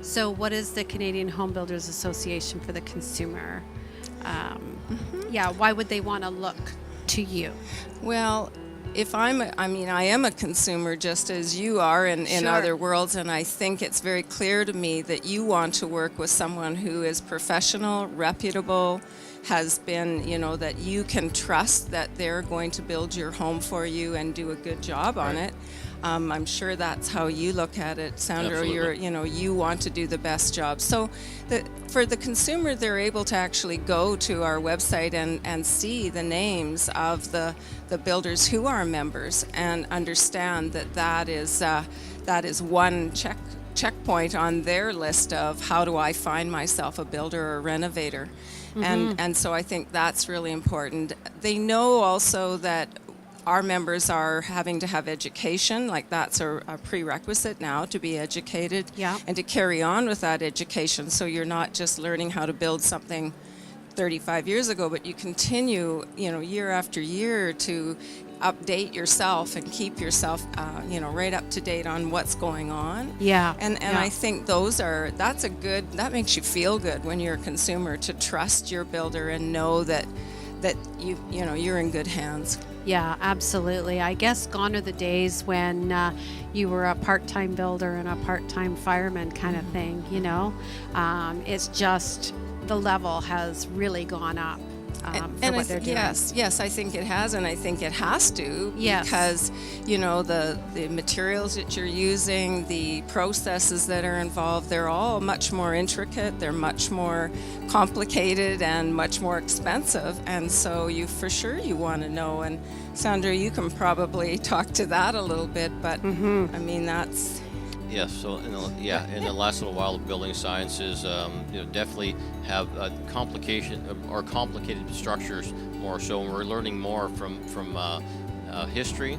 So what is the Canadian Home Builders Association for the consumer? Yeah, why would they want to look to you? Well, I am a consumer just as you are in Sure. other worlds, and I think it's very clear to me that you want to work with someone who is professional, reputable, has been, that you can trust that they're going to build your home for you and do a good job on Right. it. I'm sure that's how you look at it, Sandra. Absolutely. You want to do the best job. So for the consumer, they're able to actually go to our website and see the names of the builders who are members and understand that is one checkpoint on their list of how do I find myself a builder or a renovator. And so I think that's really important. They know also that our members are having to have education, like that's a prerequisite now to be educated Yeah. and to carry on with that education. So you're not just learning how to build something 35 years ago, but you continue, year after year to update yourself and keep yourself, right up to date on what's going on. Yeah. And yeah. I think that makes you feel good when you're a consumer, to trust your builder and know that you're in good hands. Yeah, absolutely. I guess gone are the days when you were a part-time builder and a part-time fireman kind of thing, It's just the level has really gone up for what they're doing. Yes, I think it has, and I think it has to, Yes. because the materials that you're using, the processes that are involved, they're all much more intricate, they're much more complicated and much more expensive, and so you want to know. And Sandra, you can probably talk to that a little bit, but I mean that's. Yes, so in the last little while, the building sciences definitely have complicated structures more. So we're learning more from history.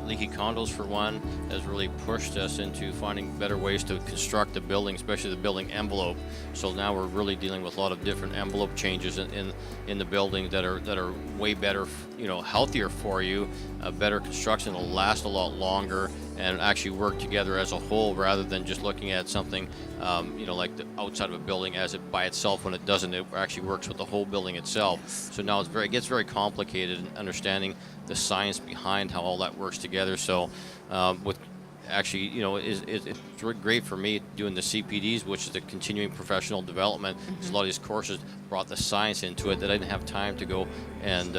Leaky condos, for one, has really pushed us into finding better ways to construct the building, especially the building envelope. So now we're really dealing with a lot of different envelope changes in the building that are way better, healthier for you, better construction, will last a lot longer, and actually work together as a whole rather than just looking at something, like the outside of a building as it by itself. When it doesn't, it actually works with the whole building itself. So now it gets very complicated in understanding the science behind how all that works together. So with actually, it's great for me doing the CPDs, which is the continuing professional development. A lot of these courses brought the science into it that I didn't have time to go and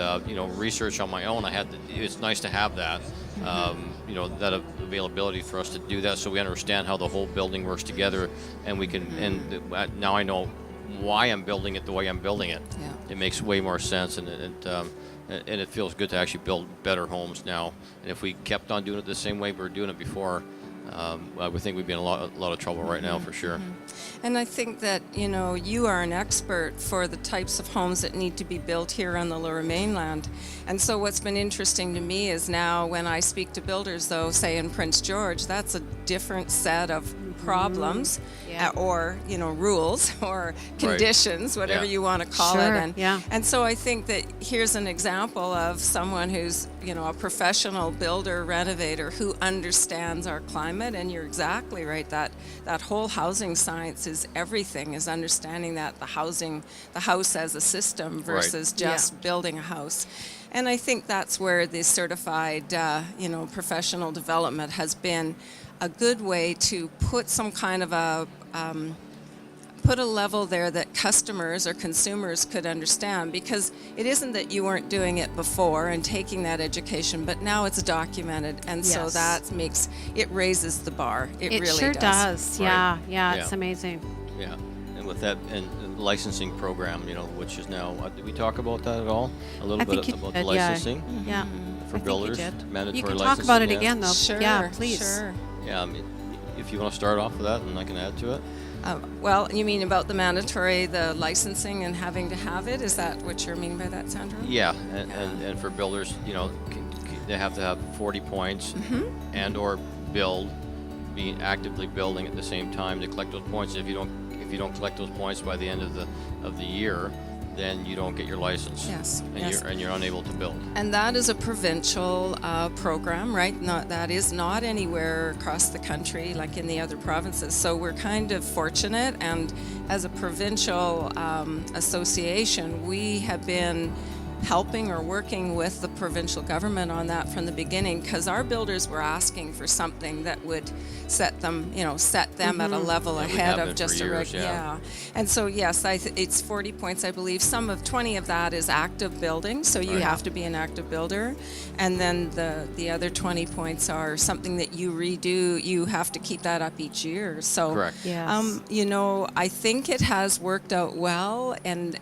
research on my own. It's nice to have that. That availability for us to do that, so we understand how the whole building works together, and we can. And now I know why I'm building it the way I'm building it. Yeah. It makes way more sense, and it feels good to actually build better homes now. And if we kept on doing it the same way we were doing it before, I would think we'd be in a lot of trouble right now, for sure. And I think that, you are an expert for the types of homes that need to be built here on the Lower Mainland. And so what's been interesting to me is now when I speak to builders, though, say in Prince George, that's a different set of problems Yeah. or, rules or conditions, whatever Yeah. you want to call Sure, it. And, yeah. and so I think that here's an example of someone who's, a professional builder, renovator who understands our climate. And you're exactly right, that whole housing science is everything, is understanding that the house as a system versus just building a house. And I think that's where the certified, professional development has been a good way to put some kind of put a level there that customers or consumers could understand, because it isn't that you weren't doing it before and taking that education, but now it's documented, and so Yes. that raises the bar. It really sure does. Yeah, Right. yeah, Yeah. it's amazing. Yeah, and with that and the licensing program, which is now, did we talk about that at all? A little I bit think you about did, the yeah. licensing Yeah. for I think builders, you did. mandatory You can licensing. talk about it yeah. again, though. Sure, Yeah, please. Sure. Yeah, if you want to start off with that, and I can add to it. Well, you mean about the licensing and having to have it? Is that what you mean by that, Sandra? Yeah, and for builders, they have to have 40 points and or be actively building at the same time to collect those points. If you don't collect those points by the end of the year, then you don't get your license. Yes, And yes. you're unable to build. And that is a provincial program, right? That is not anywhere across the country like in the other provinces. So we're kind of fortunate, and as a provincial association, we have been helping or working with the provincial government on that from the beginning, because our builders were asking for something that would set them at a level Yeah, we ahead have of been just for a years, yeah. And so yes, it's 40 points, I believe. 20 of that is active building, so you Right. have to be an active builder, and then the other 20 points are something that you redo. You have to keep that up each year. So Correct. Yes. I think it has worked out well, and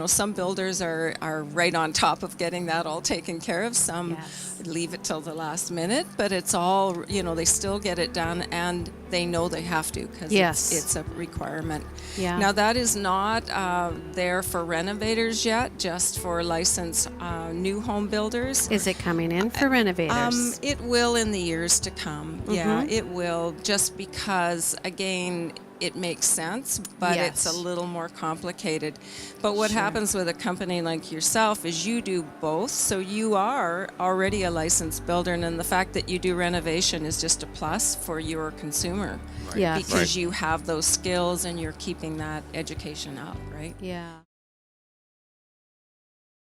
some builders are right on top of getting that all taken care of. Some Yes. leave it till the last minute, but it's all, they still get it done, and they know they have to, because Yes. it's a requirement. Yeah. Now that is not there for renovators yet, just for licensed new home builders. Is it coming in for renovators? It will in the years to come. Yeah, it will, just because, again, it makes sense, but it's a Yes. little more complicated. But what happens with a company like yourself is you do both, so you are already a licensed builder, and then the fact that you do renovation is just a plus for your consumer. Yes. Because you have those skills and you're keeping that education up, right? Yeah.